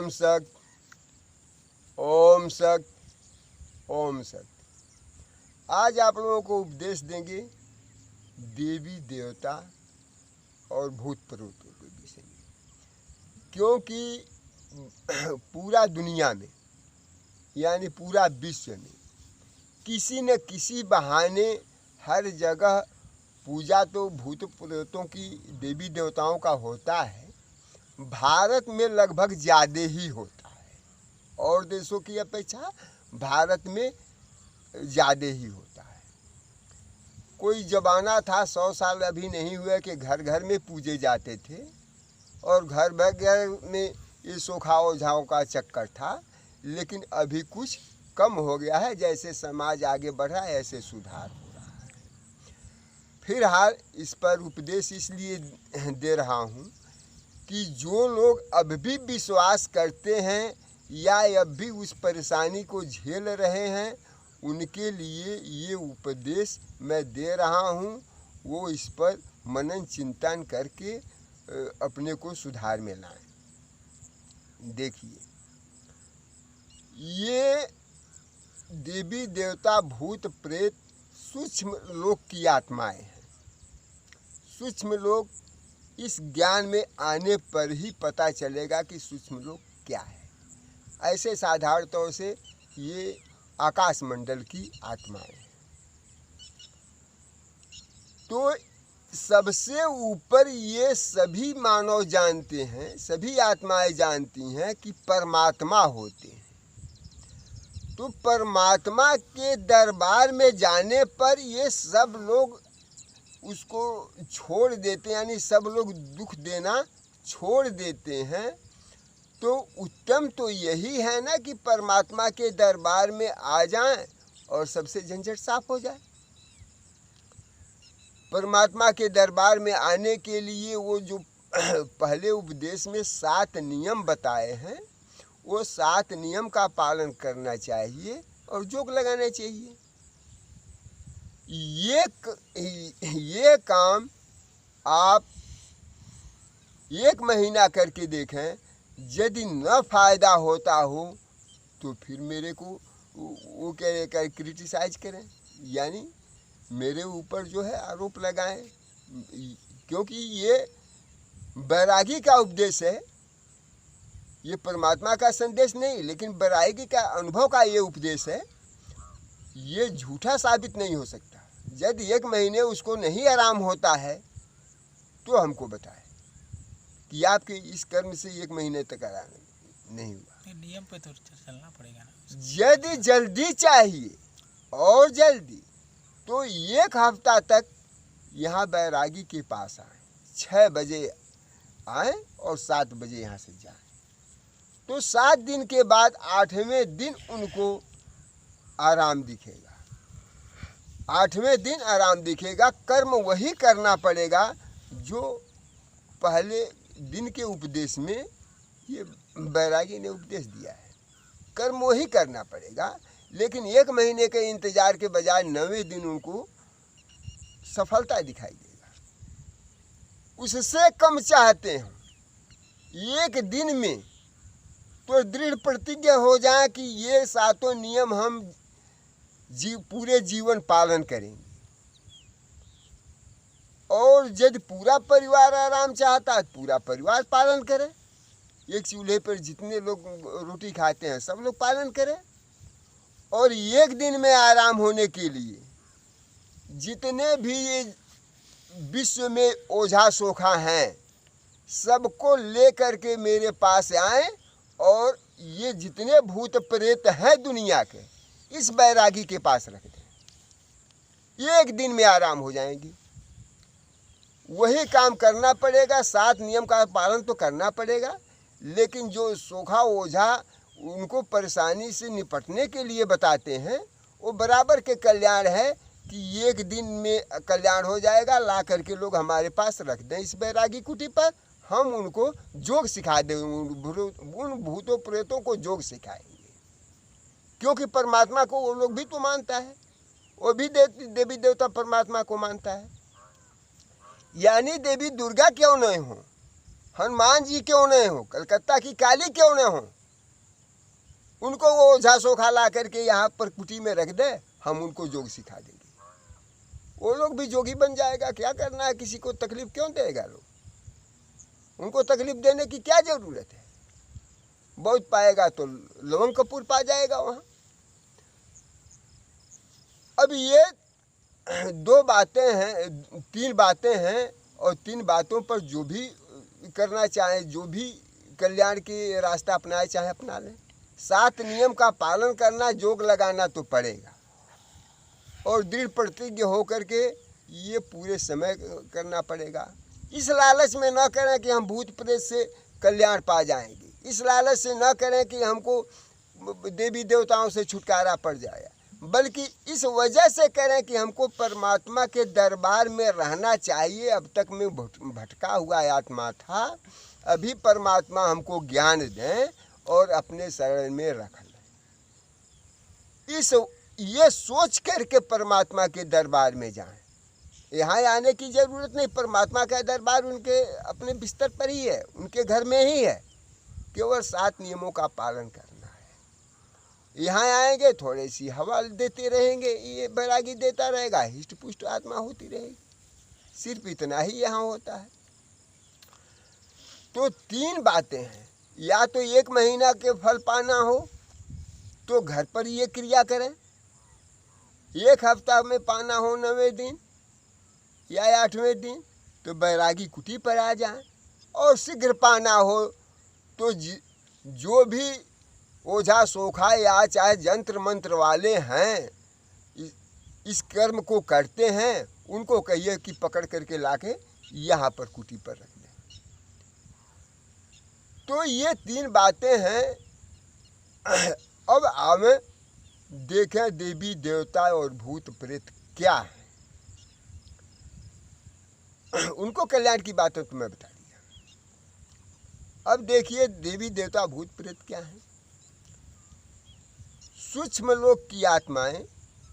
ओम सत, ओम सत, ओम सत। आज आप लोगों को उपदेश देंगे देवी देवता और भूत प्रेतों के विषय में, क्योंकि पूरा दुनिया में यानी पूरा विश्व में किसी न किसी बहाने हर जगह पूजा तो भूत प्रेतों की देवी देवताओं का होता है। भारत में लगभग ज़्यादा ही होता है, और देशों की अपेक्षा भारत में ज़्यादा ही होता है। कोई ज़माना था, 100 साल अभी नहीं हुआ, कि घर घर में पूजे जाते थे और घर घर में ये सोखा ओझाओं का चक्कर था। लेकिन अभी कुछ कम हो गया है। जैसे समाज आगे बढ़ा है ऐसे सुधार हो रहा है। फिलहाल इस पर उपदेश इसलिए दे रहा हूँ कि जो लोग अब भी विश्वास करते हैं या अब भी उस परेशानी को झेल रहे हैं, उनके लिए ये उपदेश मैं दे रहा हूँ। वो इस पर मनन चिंतन करके अपने को सुधार में लाएं। देखिए, ये देवी देवता भूत प्रेत सूक्ष्म लोक की आत्माएं हैं। सूक्ष्म लोक, इस ज्ञान में आने पर ही पता चलेगा कि सूक्ष्म लोक क्या है। ऐसे साधारण तौर से ये आकाश मंडल की आत्माएं हैं। तो सबसे ऊपर ये सभी मानव जानते हैं, सभी आत्माएं जानती हैं कि परमात्मा होते हैं। तो परमात्मा के दरबार में जाने पर ये सब लोग उसको छोड़ देते हैं, यानी सब लोग दुख देना छोड़ देते हैं। तो उत्तम तो यही है ना कि परमात्मा के दरबार में आ जाएं और सबसे झंझट साफ हो जाए। परमात्मा के दरबार में आने के लिए वो जो पहले उपदेश में 7 नियम बताए हैं, वो 7 नियम का पालन करना चाहिए और जोग लगाना चाहिए। ये काम आप 1 महीना करके देखें। यदि न फायदा होता हो तो फिर मेरे को वो क्या क्रिटिसाइज करें, यानी मेरे ऊपर जो है आरोप लगाएं। क्योंकि ये बैरागी का उपदेश है, ये परमात्मा का संदेश नहीं, लेकिन बैरागी का अनुभव का ये उपदेश है। ये झूठा साबित नहीं हो सकता। यदि 1 महीने उसको नहीं आराम होता है तो हमको बताए कि आपके इस कर्म से 1 महीने तक आराम नहीं हुआ। नियम पे तो चलना पड़ेगा ना। यदि जल्दी चाहिए और जल्दी, तो 1 हफ्ता तक यहाँ बैरागी के पास आए। 6 बजे आए और 7 बजे यहाँ से जाए। तो 7 दिन के बाद 8वें दिन उनको आराम दिखेगा। 8वें दिन आराम दिखेगा। कर्म वही करना पड़ेगा जो पहले दिन के उपदेश में ये बैरागी ने उपदेश दिया है। कर्म वही करना पड़ेगा, लेकिन 1 महीने के इंतजार के बजाय 9वें दिन उनको सफलता दिखाई देगा। उससे कम चाहते हैं 1 दिन में तो दृढ़ प्रतिज्ञा हो जाए कि ये 7 नियम हम पूरे जीवन पालन करेंगे। और यदि पूरा परिवार आराम चाहता है, पूरा परिवार पालन करे। एक चूल्हे पर जितने लोग रोटी खाते हैं सब लोग पालन करें। और 1 दिन में आराम होने के लिए जितने भी ये विश्व में ओझा सोखा हैं, सबको ले करके मेरे पास आए और ये जितने भूत प्रेत हैं दुनिया के, इस बैरागी के पास रख दें। 1 दिन में आराम हो जाएंगी। वही काम करना पड़ेगा। 7 नियम का पालन तो करना पड़ेगा, लेकिन जो सोखा ओझा उनको परेशानी से निपटने के लिए बताते हैं, वो बराबर के कल्याण है कि 1 दिन में कल्याण हो जाएगा। ला करके लोग हमारे पास रख दें इस बैरागी कुटी पर, हम उनको जोग सिखा दें। उन भूतों प्रेतों को जोग सिखाएंगे। क्योंकि परमात्मा को वो लोग भी तो मानता है, वो भी देवी देवता परमात्मा को मानता है। यानी देवी दुर्गा क्यों नहीं हो, हनुमान जी क्यों नहीं हो, कलकत्ता की काली क्यों नहीं हो, उनको वो ओझा सोखा ला करके यहाँ पर कुटी में रख दे, हम उनको योग सिखा देंगे, वो लोग भी जोगी बन जाएगा। क्या करना है, किसी को तकलीफ क्यों देगा लोग, उनको तकलीफ देने की क्या जरूरत है। बहुत पाएगा तो लवंग कपूर पा जाएगा वहाँ। अब ये दो बातें हैं, तीन बातें हैं, और तीन बातों पर जो भी करना चाहे, जो भी कल्याण की रास्ता अपनाए चाहे अपना लें। 7 नियम का पालन करना, जोग लगाना तो पड़ेगा, और दृढ़ प्रतिज्ञ होकर के ये पूरे समय करना पड़ेगा। इस लालच में न करें कि हम भूत प्रेत से कल्याण पा जाएंगे, इस लालच से न करें कि हमको देवी देवताओं से छुटकारा पड़ जाए, बल्कि इस वजह से करें कि हमको परमात्मा के दरबार में रहना चाहिए। अब तक मैं भटका हुआ आत्मा था, अभी परमात्मा हमको ज्ञान दें और अपने शरण में रख लें। ये सोच करके परमात्मा के दरबार में जाएं। यहाँ आने की ज़रूरत नहीं, परमात्मा का दरबार उनके अपने बिस्तर पर ही है, उनके घर में ही है। केवल 7 नियमों का पालन करना है। यहाँ आएंगे, थोड़ी सी हवा देते रहेंगे, ये बैरागी देता रहेगा, हिष्ट पुष्ट आत्मा होती रहेगी, सिर्फ इतना ही यहाँ होता है। तो 3 बातें हैं, या तो 1 महीना के फल पाना हो तो घर पर ये क्रिया करें, 1 हफ्ता में पाना हो 9वें दिन या 8वें दिन तो बैरागी कुटी पर आ जाएं, और शीघ्र पाना हो तो जो भी ओझा सोखा या चाहे जंत्र मंत्र वाले हैं, इस कर्म को करते हैं, उनको कहिए कि पकड़ करके लाके यहाँ पर कुटी पर रख दें। तो ये 3 बातें हैं। अब हमें देखें देवी देवता और भूत प्रेत क्या है। उनको कल्याण की बातें तो मैं बता दिया। अब देखिए देवी देवता भूत प्रेत क्या है। सूक्ष्म लोक की आत्माएं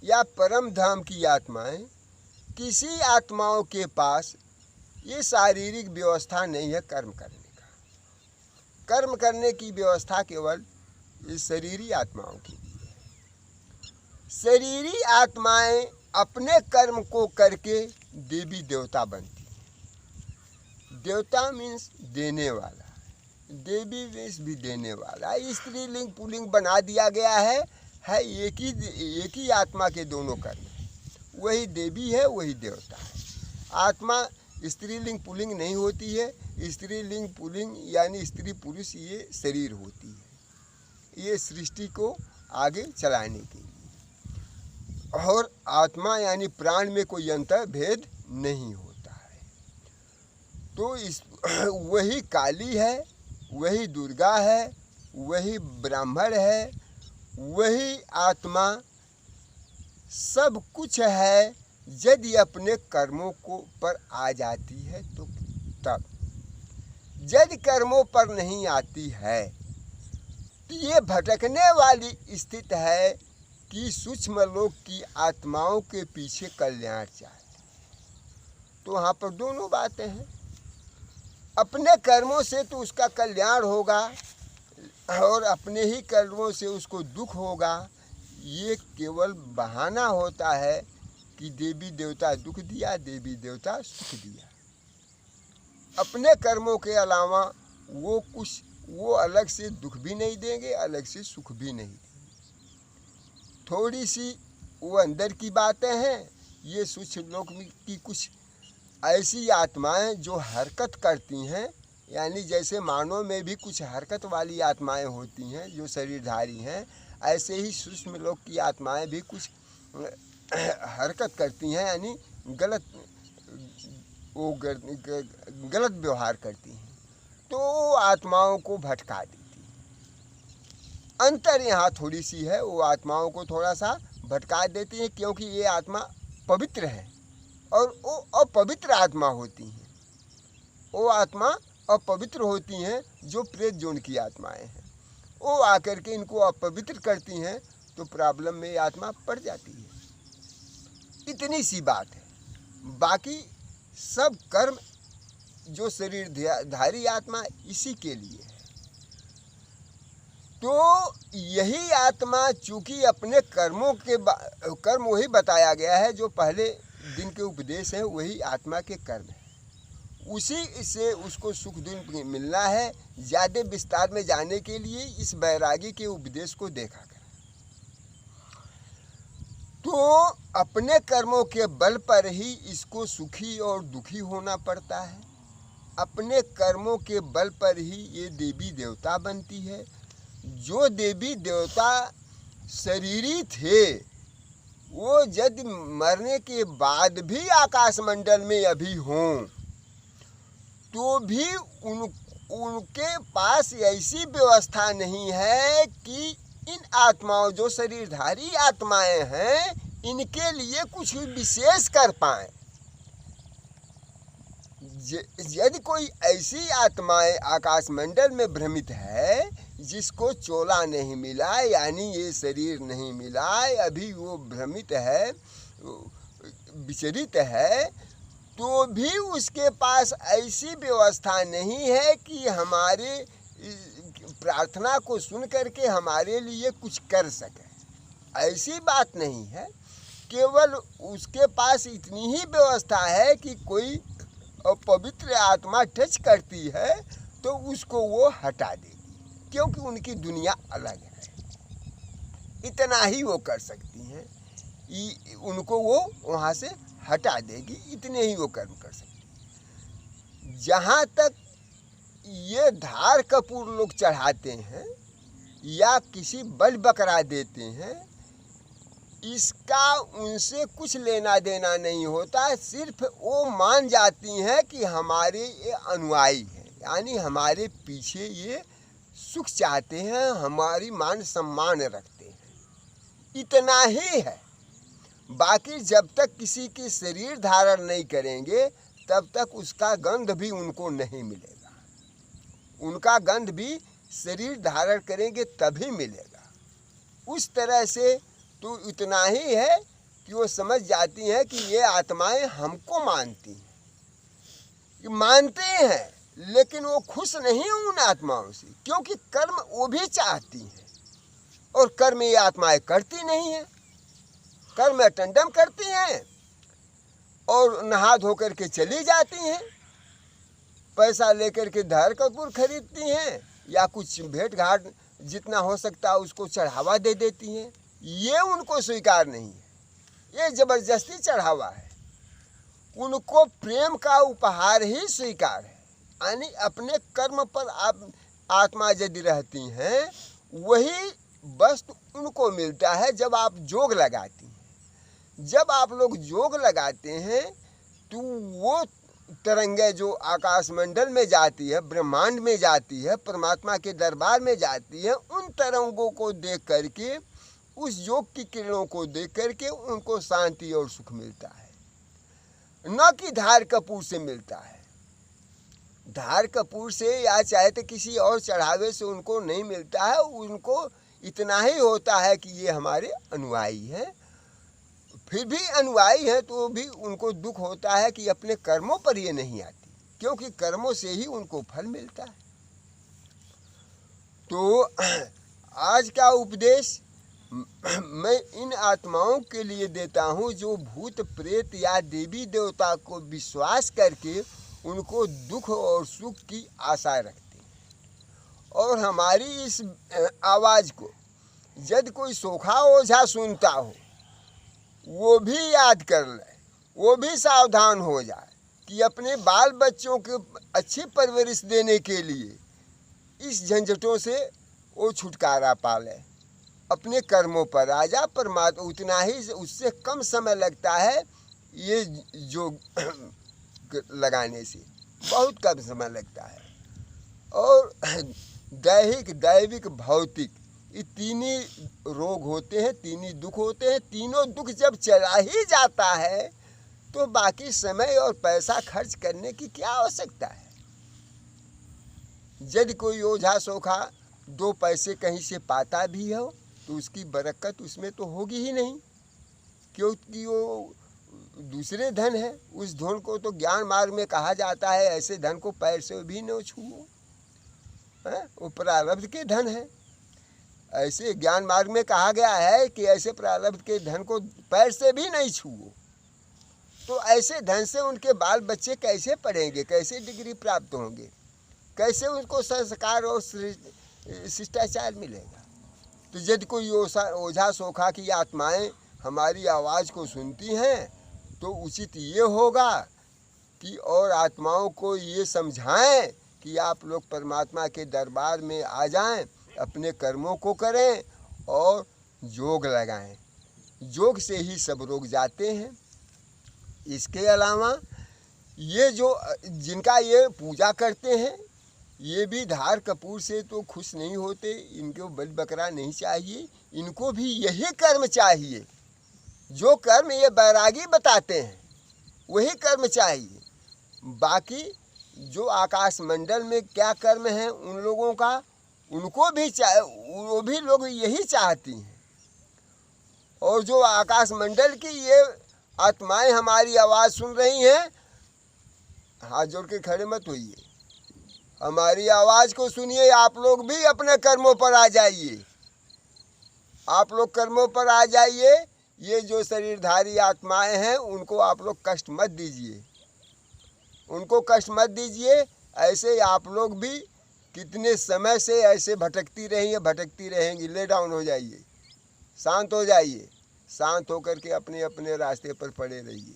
या परम धाम की आत्माएं, किसी आत्माओं के पास ये शारीरिक व्यवस्था नहीं है कर्म करने का। कर्म करने की व्यवस्था केवल इस शरीरी आत्माओं की है। शरीरी आत्माएं अपने कर्म को करके देवी देवता बनती हैं। देवता मीन्स देने वाला, देवी मीन्स भी देने वाला। स्त्रीलिंग पुल्लिंग बना दिया गया है एक ही आत्मा के दोनों कर्म है। वही देवी है, वही देवता है। आत्मा स्त्रीलिंग पुल्लिंग नहीं होती है। स्त्रीलिंग पुल्लिंग यानी स्त्री पुरुष ये शरीर होती है, ये सृष्टि को आगे चलाने के लिए। और आत्मा यानी प्राण में कोई अंतर भेद नहीं होता है। तो इस वही काली है, वही दुर्गा है, वही ब्राह्मण है, वही आत्मा सब कुछ है। यदि अपने कर्मों को पर आ जाती है तो तब, यदि कर्मों पर नहीं आती है तो ये भटकने वाली स्थिति है कि सूक्ष्म लोक की आत्माओं के पीछे कल्याण चाहते। तो वहाँ पर दोनों बातें हैं। अपने कर्मों से तो उसका कल्याण होगा और अपने ही कर्मों से उसको दुख होगा। ये केवल बहाना होता है कि देवी देवता दुख दिया, देवी देवता सुख दिया। अपने कर्मों के अलावा वो अलग से दुख भी नहीं देंगे, अलग से सुख भी नहीं देंगे। थोड़ी सी वो अंदर की बातें हैं। ये सूक्ष्म लोक की कुछ ऐसी आत्माएं जो हरकत करती हैं, यानी जैसे मानव में भी कुछ हरकत वाली आत्माएं होती हैं जो शरीरधारी हैं, ऐसे ही सूक्ष्म लोक की आत्माएं भी कुछ हरकत करती हैं, यानी गलत व्यवहार करती हैं। तो आत्माओं को भटका देती है। अंतर यहाँ थोड़ी सी है, वो आत्माओं को थोड़ा सा भटका देती है, क्योंकि ये आत्मा पवित्र है और वो अपवित्र आत्मा होती हैं। वो आत्मा अपवित्र होती हैं जो प्रेत जोन की आत्माएं हैं। वो आकर के इनको अपवित्र करती हैं तो प्रॉब्लम में आत्मा पड़ जाती है। इतनी सी बात है। बाकी सब कर्म जो शरीरधारी आत्मा इसी के लिए है। तो यही आत्मा चूंकि अपने कर्मों के कर्म वही बताया गया है, जो पहले दिन के उपदेश है वही आत्मा के कर्म है, उसी से उसको सुख दुख मिलना है। ज़्यादा विस्तार में जाने के लिए इस बैरागी के उपदेश को देखा कर। तो अपने कर्मों के बल पर ही इसको सुखी और दुखी होना पड़ता है। अपने कर्मों के बल पर ही ये देवी देवता बनती है। जो देवी देवता शरीरी थे वो यदि मरने के बाद भी आकाश मंडल में अभी हों तो भी उनके पास ऐसी व्यवस्था नहीं है कि इन आत्माओं, जो शरीरधारी आत्माएं हैं, इनके लिए कुछ विशेष कर पाएं। यदि कोई ऐसी आत्माएं आकाश मंडल में भ्रमित है जिसको चोला नहीं मिला, यानी ये शरीर नहीं मिला, अभी वो भ्रमित है, विचरित है, तो भी उसके पास ऐसी व्यवस्था नहीं है कि हमारे प्रार्थना को सुन करके हमारे लिए कुछ कर सके। ऐसी बात नहीं है। केवल उसके पास इतनी ही व्यवस्था है कि कोई पवित्र आत्मा टच करती है तो उसको वो हटा देगी, क्योंकि उनकी दुनिया अलग है। इतना ही वो कर सकती हैं, उनको वो वहाँ से हटा देगी, इतने ही वो कर्म कर सकती। जहाँ तक ये धार कपूर लोग चढ़ाते हैं या किसी बलि बकरा देते हैं, इसका उनसे कुछ लेना देना नहीं होता। सिर्फ वो मान जाती हैं कि हमारे ये अनुयायी हैं, यानी हमारे पीछे ये सुख चाहते हैं, हमारी मान सम्मान रखते हैं, इतना ही है। बाकी जब तक किसी की शरीर धारण नहीं करेंगे तब तक उसका गंध भी उनको नहीं मिलेगा। उनका गंध भी शरीर धारण करेंगे तभी मिलेगा। उस तरह से तो इतना ही है कि वो समझ जाती हैं कि ये आत्माएं हमको मानती हैं, मानते हैं, लेकिन वो खुश नहीं हैं उन आत्माओं से, क्योंकि कर्म वो भी चाहती हैं और कर्म ये आत्माएं करती नहीं हैं। कर्म अटेंडम करती हैं और नहा धो करके चली जाती हैं, पैसा लेकर के धार कपूर खरीदती हैं या कुछ भेंट घाट जितना हो सकता है उसको चढ़ावा दे देती हैं। ये उनको स्वीकार नहीं है, ये जबरदस्ती चढ़ावा है। उनको प्रेम का उपहार ही स्वीकार है। यानी अपने कर्म पर आप आत्मा यदि रहती हैं वही वस्तु उनको मिलता है जब आप जोग लगाती हैं। जब आप लोग जोग लगाते हैं तो वो तरंगे जो आकाश मंडल में जाती है, ब्रह्मांड में जाती है, परमात्मा के दरबार में जाती है, उन तरंगों को देख करके, उस योग की किरणों को देख करके उनको शांति और सुख मिलता है, न कि धार कपूर से मिलता है। धार कपूर से या चाहे तो किसी और चढ़ावे से उनको नहीं मिलता है। उनको इतना ही होता है कि ये हमारे अनुयायी हैं। फिर भी अनुयायी हैं तो भी उनको दुख होता है कि अपने कर्मों पर ये नहीं आती, क्योंकि कर्मों से ही उनको फल मिलता है। तो आज का उपदेश मैं इन आत्माओं के लिए देता हूँ जो भूत प्रेत या देवी देवता को विश्वास करके उनको दुख और सुख की आशा रखते हैं। और हमारी इस आवाज़ को यदि कोई सोखा ओझा सुनता हो वो भी याद कर ले, वो भी सावधान हो जाए कि अपने बाल बच्चों को अच्छी परवरिश देने के लिए इस झंझटों से वो छुटकारा पा ले। अपने कर्मों पर आ जा, परमात्मा उतना ही, उससे कम समय लगता है ये जो लगाने से बहुत कम समय लगता है। और दैहिक, दैविक, भौतिक, ये तीन ही रोग होते हैं, तीन ही दुख होते हैं। तीनों दुख जब चला ही जाता है तो बाकी समय और पैसा खर्च करने की क्या आवश्यकता है। यदि कोई ओझा सोखा दो पैसे कहीं से पाता भी हो तो उसकी बरकत उसमें तो होगी ही नहीं, क्योंकि वो दूसरे धन है, उस धन को तो ज्ञान मार्ग में कहा जाता है ऐसे धन को पैर से भी न छुओ, वो प्रारब्ध के धन है। ऐसे ज्ञान मार्ग में कहा गया है कि ऐसे प्रारब्ध के धन को पैर से भी नहीं छुओ। तो ऐसे धन से उनके बाल बच्चे कैसे पढ़ेंगे, कैसे डिग्री प्राप्त होंगे, कैसे उनको संस्कार और शिष्टाचार मिलेगा। तो यदि कोई ओझा सोखा की आत्माएं हमारी आवाज़ को सुनती हैं तो उचित ये होगा कि और आत्माओं को ये समझाएं कि आप लोग परमात्मा के दरबार में आ जाएं, अपने कर्मों को करें और योग लगाएं। योग से ही सब रोग जाते हैं। इसके अलावा ये जो जिनका ये पूजा करते हैं ये भी धार कपूर से तो खुश नहीं होते, इनको बलि बकरा नहीं चाहिए, इनको भी यही कर्म चाहिए। जो कर्म ये बैरागी बताते हैं वही कर्म चाहिए। बाकी जो आकाश मंडल में क्या कर्म है उन लोगों का, उनको भी वो भी लोग यही चाहती हैं। और जो आकाश मंडल की ये आत्माएं हमारी आवाज़ सुन रही हैं, हाथ जोड़ के खड़े मत होइए, हमारी आवाज़ को सुनिए। आप लोग भी अपने कर्मों पर आ जाइए, आप लोग कर्मों पर आ जाइए। ये जो शरीरधारी आत्माएं हैं उनको आप लोग कष्ट मत दीजिए, उनको कष्ट मत दीजिए। ऐसे आप लोग भी कितने समय से ऐसे भटकती रही हैं, भटकती रहेंगी। ले डाउन हो जाइए, शांत हो जाइए, शांत होकर के अपने अपने रास्ते पर पड़े रहिए,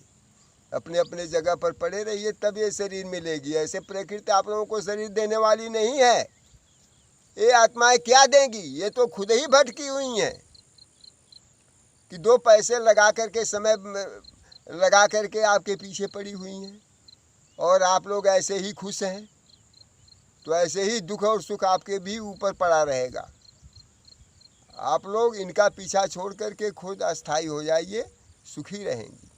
अपने अपने जगह पर पड़े रहिए, तब ये शरीर मिलेगी। ऐसे प्रकृति आप लोगों को शरीर देने वाली नहीं है। ये आत्माएं क्या देंगी, ये तो खुद ही भटकी हुई हैं कि 2 पैसे लगा करके समय लगा करके आपके पीछे पड़ी हुई हैं और आप लोग ऐसे ही खुश हैं। तो ऐसे ही दुख और सुख आपके भी ऊपर पड़ा रहेगा। आप लोग इनका पीछा छोड़ करके खुद अस्थाई हो जाइए, सुखी रहेंगी।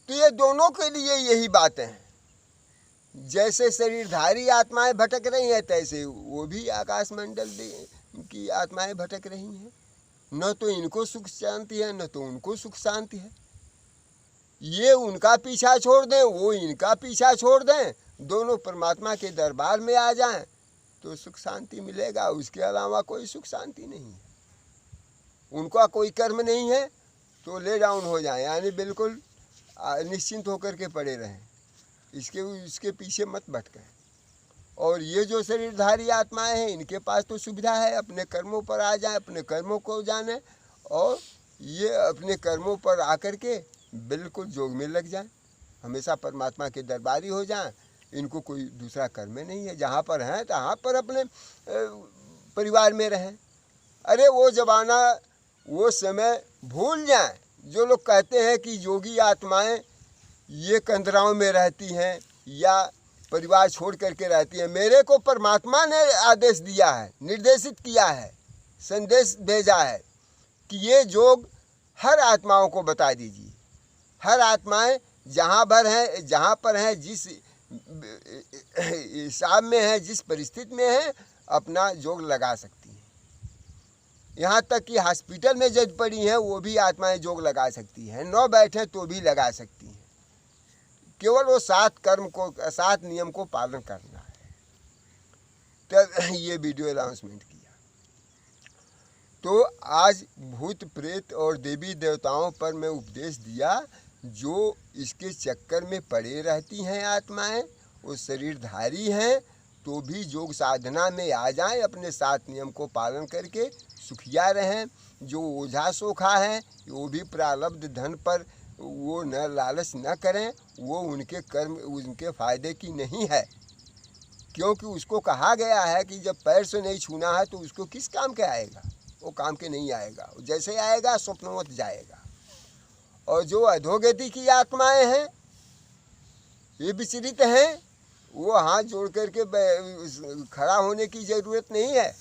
तो ये दोनों के लिए यही बातें हैं। जैसे शरीरधारी आत्माएं भटक रही हैं तैसे वो भी आकाश मंडल की आत्माएं भटक रही हैं। न तो इनको सुख शांति है न तो उनको सुख शांति है। ये उनका पीछा छोड़ दें, वो इनका पीछा छोड़ दें, दोनों परमात्मा के दरबार में आ जाएं तो सुख शांति मिलेगा। उसके अलावा कोई सुख शांति नहीं है। उनका कोई कर्म नहीं है तो ले डाउन हो जाए, यानी बिल्कुल निश्चिंत होकर के पड़े रहें, इसके पीछे मत भटकें। और ये जो शरीरधारी आत्माएं हैं इनके पास तो सुविधा है, अपने कर्मों पर आ जाए, अपने कर्मों को जाने और ये अपने कर्मों पर आकर के बिल्कुल योग में लग जाए, हमेशा परमात्मा के दरबारी हो जाएं। इनको कोई दूसरा कर्म नहीं है, जहाँ पर हैं तहाँ पर अपने परिवार में रहें। अरे वो ज़माना वो समय भूल जाएं। जो लोग कहते हैं कि योगी आत्माएं ये कंदराओं में रहती हैं या परिवार छोड़ करके रहती हैं, मेरे को परमात्मा ने आदेश दिया है, निर्देशित किया है, संदेश भेजा है कि ये योग हर आत्माओं को बता दीजिए। हर आत्माएं जहाँ पर हैं, जिस हिसाब में है, जिस परिस्थिति में है, अपना योग लगा सकती हैं। यहाँ तक कि हॉस्पिटल में जज पड़ी हैं वो भी आत्माएं योग लगा सकती हैं, न बैठे तो भी लगा सकती हैं। केवल वो 7 नियम को पालन करना है। तब ये वीडियो अनाउंसमेंट किया। तो आज भूत प्रेत और देवी देवताओं पर मैं उपदेश दिया। जो इसके चक्कर में पड़े रहती हैं आत्माएं, वो शरीरधारी हैं तो भी योग साधना में आ जाएं, अपने 7 नियम को पालन करके सुखिया रहें। जो ओझा सोखा है वो भी प्रारब्ध धन पर वो न लालच न करें, वो उनके कर्म उनके फायदे की नहीं है। क्योंकि उसको कहा गया है कि जब पैर से नहीं छूना है तो उसको किस काम के आएगा, वो काम के नहीं आएगा, जैसे आएगा स्वप्नवत जाएगा। और जो अधोगति की आत्माएं हैं ये विचलित हैं, वो हाथ जोड़ करके खड़ा होने की ज़रूरत नहीं है।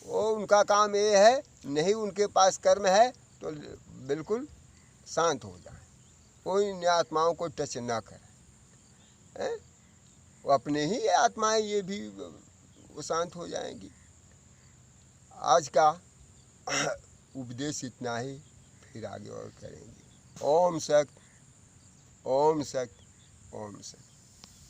वो उनका काम ये है, नहीं उनके पास कर्म है तो बिल्कुल शांत हो जाए, कोई इन आत्माओं को टच ना करें। वो अपने ही आत्माएं ये भी वो शांत हो जाएंगी। आज का उपदेश इतना ही, फिर आगे और करेंगे। ओम शक्ति, ओम शक्ति, ओम शक्ति।